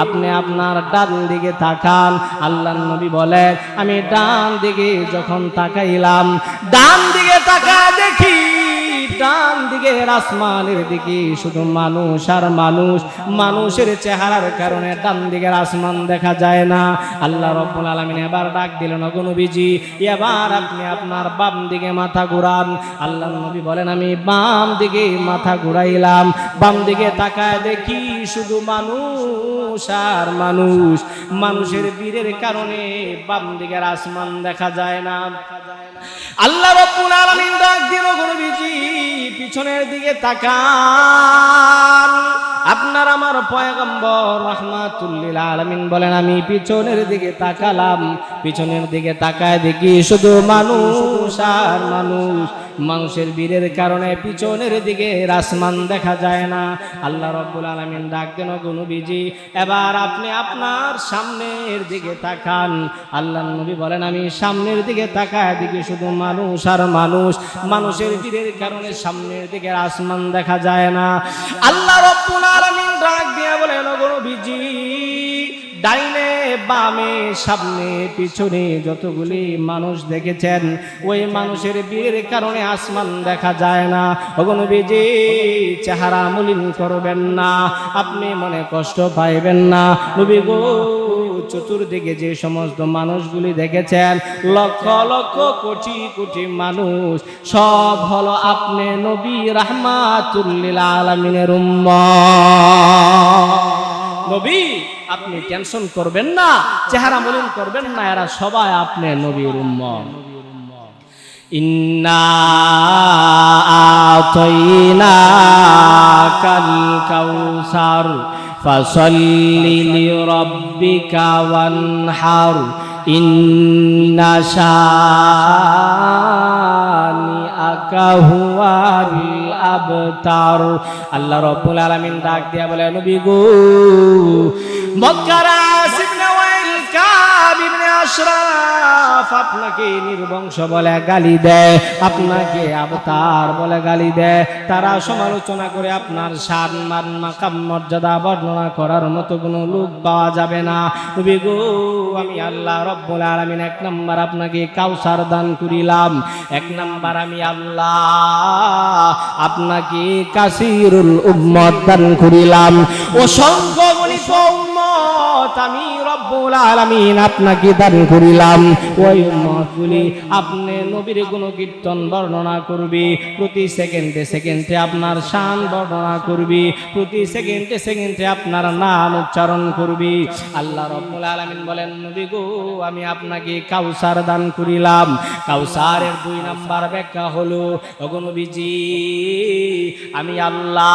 আপনি আপনার ডান দিকে তাকান। আল্লাহর নবী বলেন, আমি ডান দিকে যখন তাকাইলাম, ডান দিকে তাকায় দেখি ডান দিকে আসমানের দিকে শুধু মানুষ আর মানুষ, মানুষের চেহারার কারণে ডান দিকের আসমান দেখা যায় না। আল্লাহ রব্বুল আলামিন এবার ডাক দিলেন, ওগো নবীজি, এবার আপনি আপনার বাম দিকে মাথা ঘুরান। আল্লাহর নবী বলেন, আমি বাম দিকে মাথা ঘুরাইলাম, বাম দিকে তাকায় দেখি শুধু মানুষ আর মানুষ, মানুষের বীরের কারণে বাম দিকের আসমান দেখা যায় না। আল্লাহ রাব্বুল আলামিন ডাক দিল, ওগো নবীজি, পিছনের দিকে তাকান। আপনার আমার পয়গম্বর রাহমাতুল লিল আলামিন বলেন, আমি পিছনের দিকে তাকালাম, পিছনের দিকে তাকায় দেখি শুধু মানুষ আর মানুষ, মানুষের বীরের কারণে পিছনের দিকে আসমান দেখা যায় না। আল্লাহ রাব্বুল আলামিন ডাক দেন, ওগো নবীজি, এবার আপনি আপনার সামনের দিকে তাকান। আল্লাহর নবী বলেন, আমি সামনের দিকে তাকায় দেখি শুধু মানুষ আর মানুষ, মানুষের বীরের কারণে সামনের দিকে আসমান দেখা যায় না। আল্লাহ রাব্বুল আলামিন ডাক দিয়া বলেন, ওগো নবীজি, ডাইনে বামে সামনে পিছনে যতগুলি মানুষ দেখেছেন, ওই মানুষের বীরের কারণে আসমান দেখা যায় না। ওগো নবীজি, চেহারা মলিন করবেন না, আপনি মনে কষ্ট পাইবেন না। নবী গো, চতুর্দিকে যে সমস্ত মানুষগুলি দেখেছেন, লক্ষ লক্ষ কোটি কোটি মানুষ, সব হলো আপনি নবী রাহমাতুল লিল আলামিনের উম্মত। নবী, আপনি টেনশন করবেন না, চেহারা মলিন করবেন না, এরা সবাই আপনি নবীর উম্মত। ইন্না আতাইনাকাল কাউসার ফাসাল্লি লিরাব্বিকা ওয়ানহার ইন্না শানিআকা হুয়াল আবতার। আল্লাহ রাব্বুল আলামিন ডাক দিয়া বলে, নবী গো, মক্কার আসিব ইবনে ওয়াইল, কাব ইবনে আশরাফ আপনাকে নির্বংশ বলে গালি দেয়, আপনাকে আবতার বলে গালি দেয়, তারা সমালোচনা করে আপনার শান মান মাকাম মর্যাদা বর্ণনা করার মতো কোনো লোক পাওয়া যাবে না। নবী গো, আমি আল্লাহ রব্বুল আলামিন এক নাম্বার আপনাকে কাউসার দান করিলাম, এক নাম্বার আমি আল্লাহ আপনাকে কাসিরুল উম্মত দান করিলাম, অসংখ্য গণিত উম্মত আমি রব্বুল আলামিন আপনাকে দান করিলাম। ওই উম্মতগুলি আপনি নবীর গুণকীর্তন বর্ণনা করবি, প্রতি সেকেন্ডে সেকেন্ডে আপনার শান বর্ণনা করবি, প্রতি সেকেন্ডে সেকেন্ডে আপনার নাম উচ্চারণ করবি। আল্লাহ রব্বুল আলামিন বলেন, নবী গো, আমি আপনাকে কাউসার দান করিলাম। কাউসারের 2 নাম্বার ব্যাখ্যা হলো, ওগো নবীজি, আমি আল্লাহ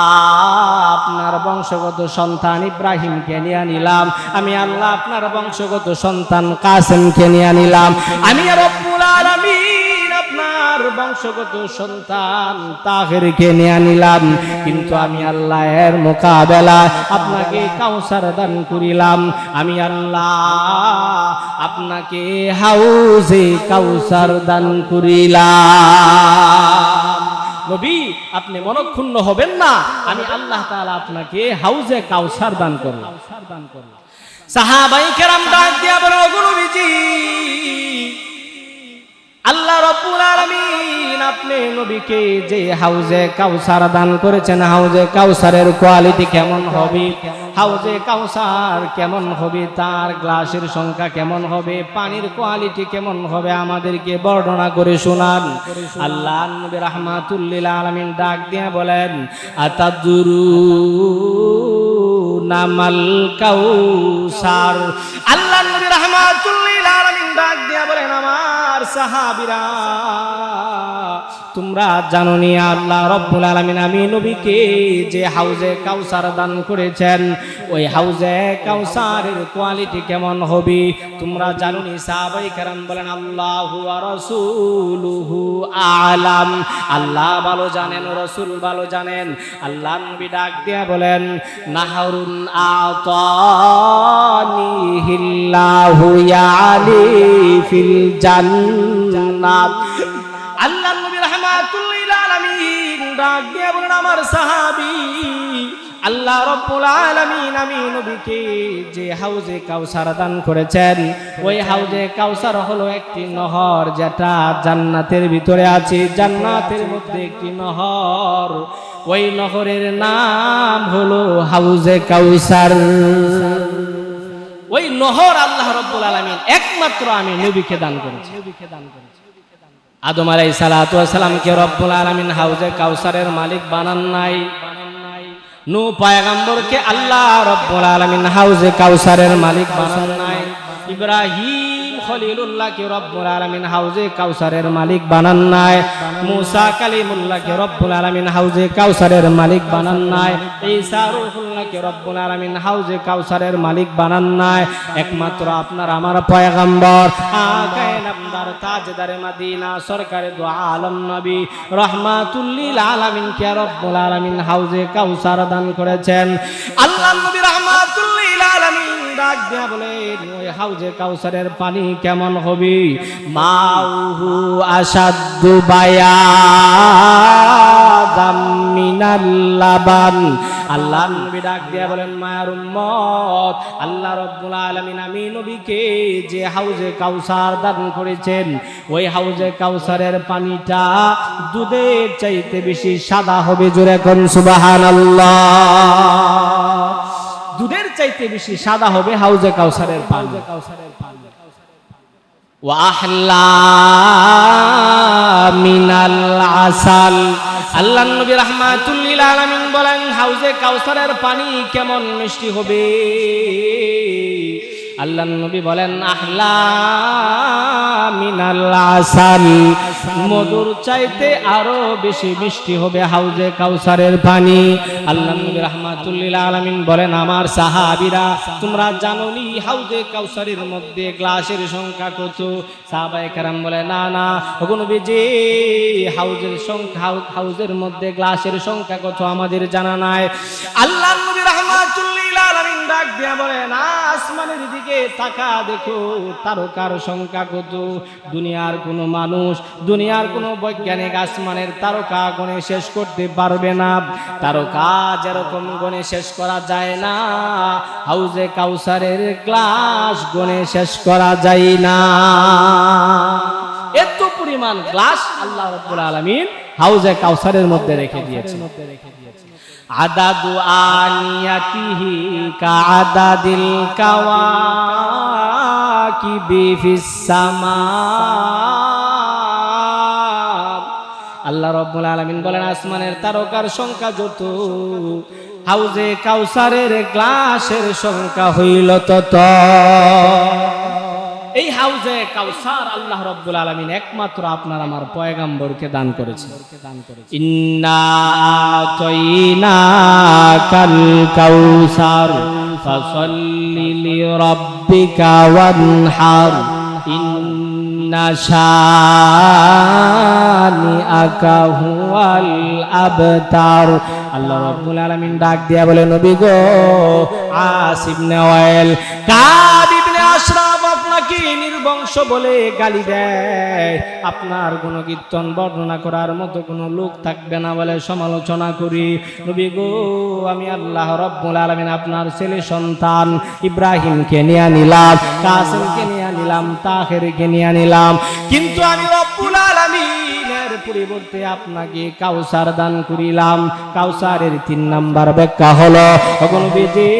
আপনার বংশগত সন্তান ইব্রাহিমকে নিয়ে নিলাম, আমি আল্লাহ আপনার বংশগত সন্তান কাসেমকে নিয়ে নিলাম, আমি রব্বুল আলামিন আপনার বংশগত সন্তান তাহেরকে নিয়ে নিলাম, কিন্তু আমি আল্লাহ এর মোকাবেলায় আপনাকে কাউসার দান করিলাম। আমি আল্লাহ আপনাকে হাউজে কাউসার দান করিলাম। নবী, আপনি মনক্ষুণ্ণ হবেন না, আমি আল্লাহ তাআলা আপনাকে হাউজে কাউসার দান করলাম। সাহাবায়ে কেরাম ডাক দিয়া বলে, ওগো নবীজি, আল্লাহ রব্বুল আলামিন আপনি নবীকে যে হাউজে কাউসার দান করেছেন, হাউজে কাউসারের কোয়ালিটি কেমন হবে, হাউজে কাউসার কেমন হবে, তার গ্লাসের সংখ্যা কেমন হবে, পানির কোয়ালিটি কেমন হবে, আমাদেরকে বর্ণনা করে শোনান। আল্লাহ নবী রাহমাতুল লিল আলামিন ডাক দিয়ে বলেন, আতাদুরুনা মাল কাউসার। আল্লাহ নবী রাহমাতুল লিল আলামিন ডাক দিয়ে বলেন, আমার সাহাবীরা, তোমরা জানো নি আল্লাহ রব্বুল আলামিন আমি নবীকে যে হাউজে কাউসার দান করেছেন, ওই হাউজে কাউসারের কোয়ালিটি কেমন হবে তোমরা জানো নি? সাহাবায়ে কেরাম বলেন, আল্লাহু ওয়া রাসূলুহু আ'লাম, আল্লাহ ভালো জানেন, রাসূল ভালো জানেন। আল্লাহ নবী ডাক দিয়া বলেন, নাহরুন আতানিহিল্লাহু ইয়ালি ফিল জান্নাত। আল্লাহ নবী রাহমাতুল লিল আলামিন ডাক দিয়ে বলেন, আমার সাহাবী, আল্লাহ রব্বুল আলামিন আমি নবীকে যে হাউজে কাউসার দান করেছেন, ওই হাউজে কাউসার হলো একটি নহর, যেটা জান্নাতের ভিতরে আছে, জান্নাতের মধ্যে একটি নহর, ওই নহরের নাম হলো হাউজে কাউসার। ওই নহর আল্লাহ রব্বুল আলামিন একমাত্র আমি নবীকে দান করেছি। আদম আলাইহিস সালাতু ওয়াস সালামকে রব্বুল আলামিন হাউজে কাউসারের মালিক বানান নাই। নূহ পয়গম্বরকে আল্লাহ রব্বুল আলামিন হাউজে কাউসারের মালিক বানান নাই। ইব্রাহিম খলিলুল্লাহকে রব্বুল আলামিন হাউজে কাউসারের মালিক বানান নাই। মুসা কালিমুল্লাহকে রব্বুল আলামিন হাউজে কাউসারের মালিক বানান নাই। ঈসা রূহুল্লাহকে রব্বুল আলামিন হাউজে কাউসারের মালিক বানান নাই। একমাত্র আপনার আমার পয়গম্বর আকায়ে নামদার তাজদারে মদিনা সরকারে দু আলম নবী রাহমাতুল লিল আলামিন কে রব্বুল আলামিন হাউজে কাউসার দান করেছেন। আল্লাহ নবী রাহমাতুল লিল আলামিন ডাক দিয়া বলেন, ওই হাউজে কাউসারের পানি কেমন হবে? মাউহু আসাদ্দু বায়াদাম মিনাল লাবান। আল্লাহ নবী ডাক দিয়া বলেন, মায়ার উম্মত, আল্লাহ রব্বুল আলামিন আমি নবীকে যে হাউজে কাউসার দান করেছেন, ওই হাউজে কাউসারের পানিটা দুধের চাইতে বেশি সাদা হবে। জোরে কোন সুবহানাল্লাহ। দুধের চাইতে বেশি সাদা হবে হাউজে কাউসারের পানি। ওয়া আহলা মিনাল আসাল। আল্লাহ নবী রাহমাতুল লিল আলামিন বলেন, হাউজে কাউসারের পানি কেমন মিষ্টি হবে? আল্লাহ নবী বলেন, আহলা মিনাল আসাল, মধুর চাইতে আরো বেশি মিষ্টি হবে হাউজে কাউসারের পানি। আল্লাহ নবী রাহমাতুল লিল আলামিন বলেন, আমার সাহাবীরা, তোমরা জানো নি হাউজে কাউসারের মধ্যে গ্লাসের সংখ্যা কত? সাহাবায়ে কেরাম বলে, না না ওগো নবীজি, হাউজের সংখ্যা, হাউজের মধ্যে গ্লাসের সংখ্যা কত আমাদের জানা নাই। আল্লাহ নবী রাহমাতুল লিল আলামিন ডাক দিয়া বলেন, আসমানের দিকে তাকা, দেখো তারকার সংখ্যা কত। দুনিয়ার কোনো মানুষ, দুনিয়ার কোনো বৈজ্ঞানিক আসমানের তারকা গণে শেষ করতে পারবে না। তারকা যেরকম গণে শেষ করা যায় না, হাউজে কাউসারের গ্লাস গণে শেষ করা যায় না। এত পরিমাণ গ্লাস আল্লাহ রাব্বুল আলামিন হাউজে কাউসারের মধ্যে রেখে দিয়েছেন। আদাদু আনিয়াতিহি কাআদাদিল কাওয়াকিবি ফিস সামা। আল্লাহ রাব্বুল আলামিন বলেন, আসমানের তারকার সংখ্যা যত, হাউজে কাউসারের গ্লাসের সংখ্যা হইল তত। এই হাউজে কাউসার আল্লাহ রাব্বুল আলামিন একমাত্র আপনার আমার পয়গম্বরকে দান করেছেন। ইন্না আতাইনাকাল কাউসার ফাসাল্লি লিরাব্বিকা ওয়ানহার ইন্না শানিআকা হুয়াল আবতার। আল্লাহ রাব্বুল আলামিন ডাক দিয়া বলে, নবী গো, আস ইবনে ওয়াইল, কাব ইবনে আশরাফ আপনাকে নির্বংশ বলে গালি দেয়, আপনার গুণকীর্তন বর্ণনা করার মতো কোনো লোক থাকবে না বলে সমালোচনা করি। নবী গো, আমি আল্লাহ রাব্বুল আলামিন আপনার ছেলে সন্তান ইব্রাহিমকে নিয়ে নিলাম, কাসিমকে নিয়ে নিলাম, তাহেরকে নিয়ে নিলাম, কিন্তু আমি রব্বুল আলামিনের পরিবর্তে আপনাকে কাউসার দান করিলাম। কাউসারের 3 নাম্বার ব্যাখ্যা হলো, নবীজি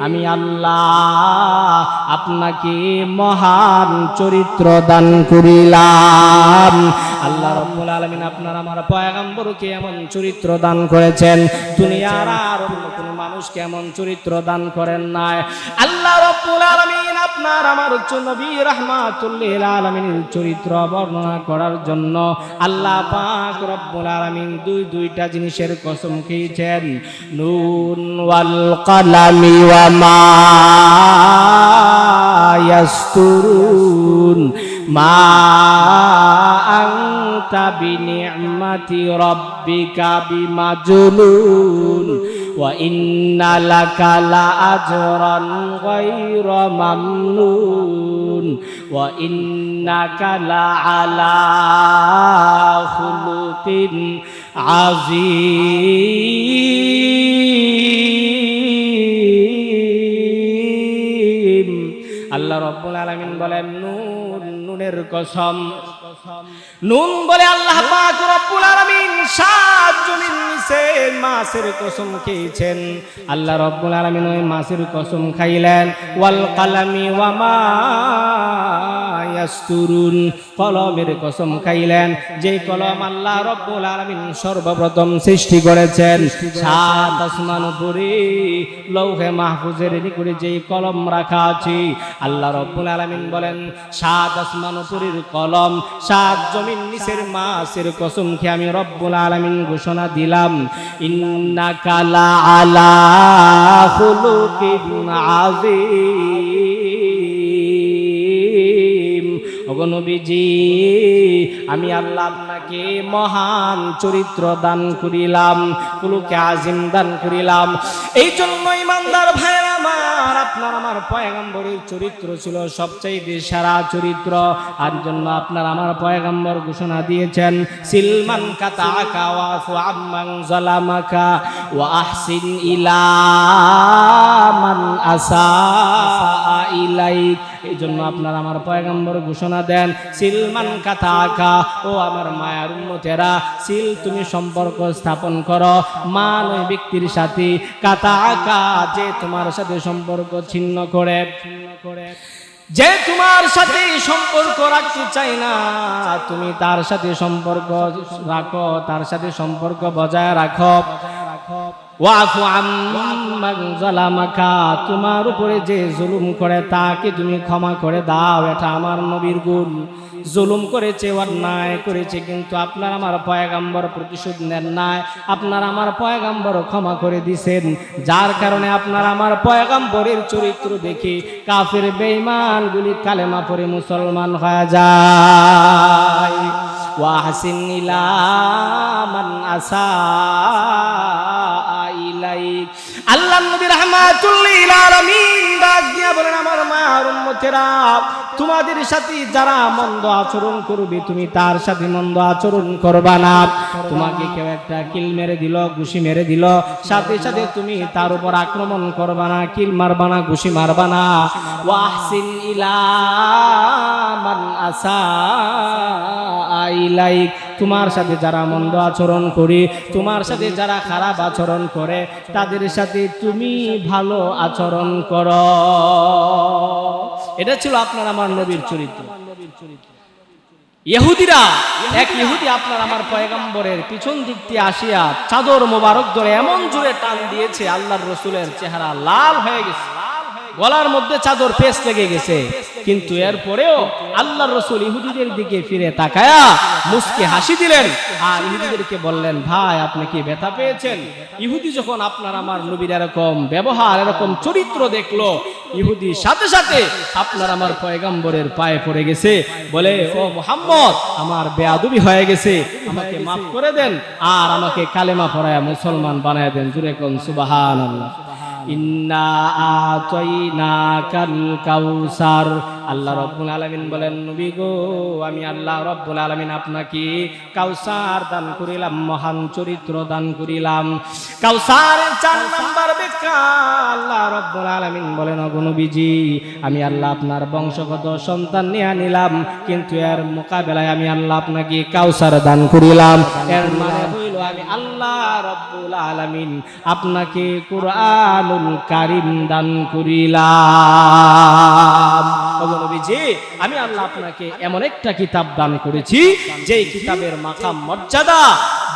আমি আল্লাহ আপনাকে মহান চরিত্র দান করিলাম। আল্লাহ রাব্বুল আলামিন আপনার আমার পয়গম্বরকে এমন চরিত্র দান করেছেন, দুনিয়ার আর অন্য কোনো মানুষকে এমন চরিত্র দান করেন নাই। আল্লাহ রাব্বুল আলামিন আপনার আমার নবী রাহমাতুল লিল আলামিনের চরিত্র বর্ণনা করার জন্য আল্লাহ পাক রব্বুল আলামিন দুইটা জিনিসের কসম খেয়েছেন, নুন ওয়াল কালামি ওয়া মা ইয়াসতুরুন মা আনতা বিনি'মাতি রাব্বিকা বিমাজনুন ওয়া ইন্না লাকা লাআজরান গায়রা মামনুন ওয়া ইন্নাকা লাআলা খুলুকিন আযীম। আল্লাহ রাব্বুল আলামিন বলেন, নুনের কসম। নুন বলে আল্লাহ পাক রব্বুল আলামিন 7 জমির নিচে মাছের কসম খেয়েছেন। আল্লাহ রব্বুল আলামিন ওই মাছের কসম খাইলেন, ওয়াল কালামি ওয়া মা ইয়াসতুরুন, কলমের কসম খাইলেন, যে কলম আল্লাহ রব্বুল আলামিন সর্বপ্রথম সৃষ্টি করেছেন। 7 আসমান উপরে লৌহে মাহফুজের নিকটে যেই কলম রাখা আছে, আল্লাহ রব্বুল আলামিন বলেন 7 আসমান উপরের কলম, 7 জমিন নিচের মাছের কসম খেয়ে আমি রব্বুল আলামিন ঘোষণা দিলাম, ইন্নাকা লাআলা খুলুকিন আযীম। ওগো নবীজি, আমি আল্লাহ আপনাকে মহান চরিত্র দান করিলাম, খুলুকে আজিম দান করিলাম। এই জন্য ইমানদার ভাইরা আমার, আপনার আমার পয়গম্বরের চরিত্র ছিল সবচেয়ে সেরা চরিত্র। আর জন্য আপনার আমার পয়গম্বর ঘোষণা দিয়েছেন, সিলমান কাতাকা ওয়াফু আম্মান যালামাকা ওয়া আহসিন ইলা মান আসা ইলাইক। এই জন্য আপনার আমার পয়গম্বর ঘোষণা দেন, সিলমান কাতাকা, ও আমার মায়ার উম্মতেরা, সিল তুমি সম্পর্ক স্থাপন করো মান ওই ব্যক্তির সাথে, কাতাকা যে তোমার সাথে সম্পর্ক ছিন্ন করে, যে তোমার সাথে সম্পর্ক রাখতে চাই না, তুমি তার সাথে সম্পর্ক রাখো, তার সাথে সম্পর্ক বজায় রাখো। ওয়াফু আম্মান যালামাকা, তোমার উপরে যে জুলুম করে তাকে তুমি ক্ষমা করে দাও, এটা আমার নবীর গুণ। জুলুম করেছে, অন্যায় করেছে, কিন্তু আপনার আমার পয়গম্বর প্রতিশোধ নেন নাই, আপনার আমার পয়গম্বর ক্ষমা করে দিয়েছেন। যার কারণে আপনার আমার পয়গম্বরের চরিত্র দেখে কাফের বেঈমানগুলি কালেমা পড়ে মুসলমান হয়ে যায়। ওয়াহসিন ইলা মান আসা ইলাইক। আল্লাহ নবী রাহমাতুল লিল উম্মতেরা, তোমাদের সাথে যারা মন্দ আচরণ করবে তুমি তার সাথে মন্দ আচরণ করবা না। তোমাকে কেউ একটা কিল মেরে দিল, ঘুষি মেরে দিল, সাথে সাথে তুমি তার উপর আক্রমণ করবা না, কিল মারবা না, ঘুষি মারবা না। ওয়াহসিন ইলা মান আসা ইলাইক, তোমার সাথে যারা মন্দ আচরণ করে, তোমার সাথে যারা খারাপ আচরণ করে, তাদের সাথে তুমি ভালো আচরণ করো। এটা ছিল আপনার আমার নবীর চরিত্র। ইহুদিরা, এক ইহুদি আপনার আমার পয়গম্বরের পিছন দিক দিয়ে আসিয়া চাদর মোবারক ধরে এমন জোরে টান দিয়েছে, আল্লাহর রসুলের চেহারা লাল হয়ে গেছে, গলার মধ্যে চাদর পেঁচ লেগে গেছে। কিন্তু এরপরেও আল্লাহর রসুল ইহুদিদের দিকে ফিরে তাকায়া মুস্কি হাসি দিলেন আর ইহুদিদেরকে বললেন, ভাই আপনি কি ব্যথা পেয়েছেন? ইহুদি যখন আপনার আমার নবীর এরকম ব্যবহার, এরকম চরিত্র দেখলো, ইহুদি সাথে সাথে আপনার আমার পয়গম্বরের পায়ে পড়ে গেছে, বলে, ও মুহাম্মদ, আমার বেয়াদবি হয়ে গেছে, আমাকে মাফ করে দেন আর আমাকে কালেমা পড়ায়া মুসলমান বানায় দেন। জুরে কোন সুবহানাল্লাহ। ইন্না আতাইনাকাল কাউসার, আল্লাহ রাব্বুল আলামিন বলেন, নবী গো, আমি আল্লাহ রাব্বুল আলামিন আপনাকে কাউসার দান করিলাম, মহান চরিত্র দান করিলাম। কাউসারের 4 নাম্বার ব্যাখ্যা, আল্লাহ রাব্বুল আলামিন বলেন, ওগো নবীজি, আমি আল্লাহ আপনার বংশগত সন্তান নিয়ে নিলাম, কিন্তু এর মোকাবেলায় আমি আল্লাহ আপনাকে কাউসার দান করিলাম। এর মানে হইল আমি আল্লাহ রাব্বুল আলামিন আপনাকে কুরআনুল কারীম দান করিলাম। ওগো নবীজি, আমি আল্লাহ আপনাকে এমন একটা কিতাব দান করেছি যেই কিতাবের মাকাম মর্যাদা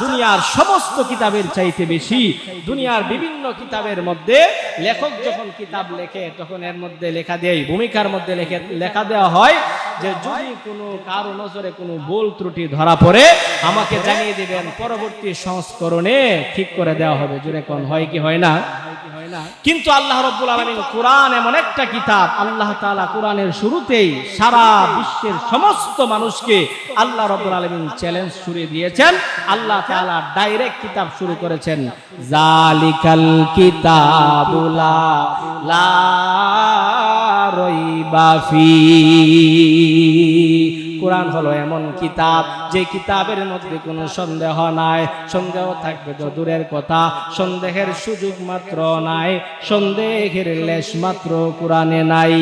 দুনিয়ার সমস্ত কিতাবের চাইতে বেশি। দুনিয়ার বিভিন্ন কিতাবের মধ্যে লেখক যখন কিতাব লেখে তখন এর মধ্যে লেখা দেয়, ভূমিকার মধ্যে লেখা দেওয়া হয় যে যদি কোনো কারো নজরে কোনো ভুল ত্রুটি ধরা পড়ে আমাকে জানিয়ে দিবেন, পরবর্তী সংস্করণে ঠিক করে দেওয়া হবে। জুড়ে কোন হয় কি হয় না? কিন্তু আল্লাহ রাব্বুল আলামিন কোরআন এমন একটা কিতাব, আল্লাহ তাআলা কোরআনের শুরুতেই সারা বিশ্বের সমস্ত মানুষকে আল্লাহ রাব্বুল আলামিন চ্যালেঞ্জ ছুড়ে দিয়েছেন। আল্লাহ তাআলা ডাইরেক্ট কিতাব শুরু করেছেন, জালিকাল কিতাবুলা লা রাইবা ফি। কোরআন হলো এমন কিতাব যে কিতাবের মধ্যে কোনো সন্দেহ নাই, সন্দেহ থাকবে তো দূরের কথা, সন্দেহের সুযোগ মাত্র নাই, সন্দেহের লেশ মাত্র কোরআনে নাই।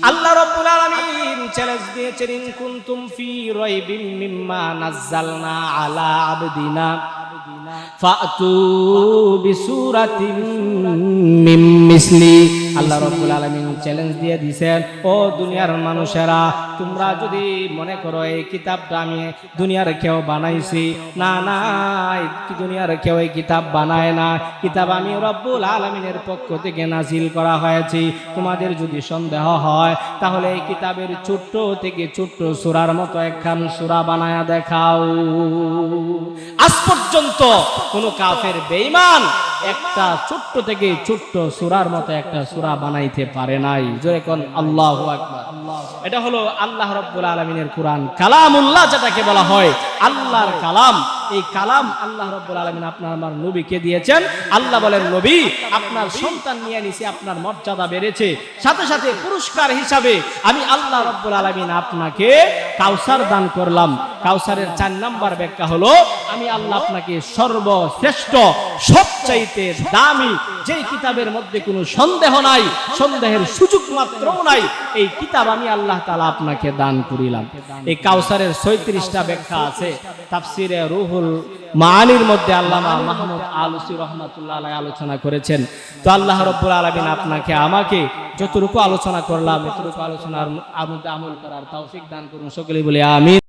আল্লাহ রাব্বুল আলামিন চ্যালেঞ্জ দিয়েছেন, ইন কুনতুম ফি রাইবিম মিম্মা নাযালনা আলা আবদিনা ফাতু বিসূরাতিন মিন মিসলি। আল্লাহ রাব্বুল আলামিন চ্যালেঞ্জ দিয়ে দিয়েছেন, ও দুনিয়ার মানুষেরা, তোমরা যদি মনে করো এই কিতাবটা আমি দুনিয়ার কেউ বানাইছি, না না, দুনিয়ার কেউ এই কিতাব বানায় না, কিতাব আমি রব্বুল আলামিনের পক্ষ থেকে নাজিল করা হয়েছে। তোমাদের যদি সন্দেহ হয় তাহলে এই কিতাবের ছোট্ট থেকে ছোট্ট সূরার মতো একখান সূরা বানায়া দেখাও। আজ পর্যন্ত কোন কাফের বেঈমান একটা ছোট্ট থেকে ছোট্ট সূরার মতো একটা সূরা বানাইতে পারে নাই। জোরে কোন আল্লাহু আকবার। এটা হলো আল্লাহ রাব্বুল আলামিনের কোরআন, কালামুল্লাহ যেটাকে বলা হয়, আল্লাহর কালাম। এই কালাম আল্লাহ রাব্বুল আলামিন আপনার আমার নবীকে দিয়েছেন। আল্লাহ বলেন, নবী, আপনার সন্তান নিয়ে নিছে, আপনার মর্যাদা বেড়েছে, সাথে সাথে পুরস্কার হিসাবে আমি আল্লাহ রাব্বুল আলামিন আপনাকে কাউসার দান করলাম। কাউসারের 4 নাম্বার ব্যাখ্যা হলো, আমি আল্লাহ আপনাকে সর্বশ্রেষ্ঠ, সবচাইতে দামি, যেই কিতাবের মধ্যে কোনো সন্দেহ নাই, সন্দেহের সুযোগ মাত্রও নাই, এই কিতাব আমি আল্লাহ তাআলা আপনাকে দান করিলাম। এই কাউসারের 36টা ব্যাখ্যা আছে। তাফসিরে রুহুল মাআনির মধ্যে আল্লামা মাহমুদ আলুসি রাহমাতুল্লাহ আলাইহি আলোচনা করেছেন। তো আল্লাহ রাব্বুল আলামিন আপনাকে আমাকে যতটুকু আলোচনা করলাম এতটুকু আলোচনার আমল করার তৌফিক দান করুন। সকলেই বলি আমিন।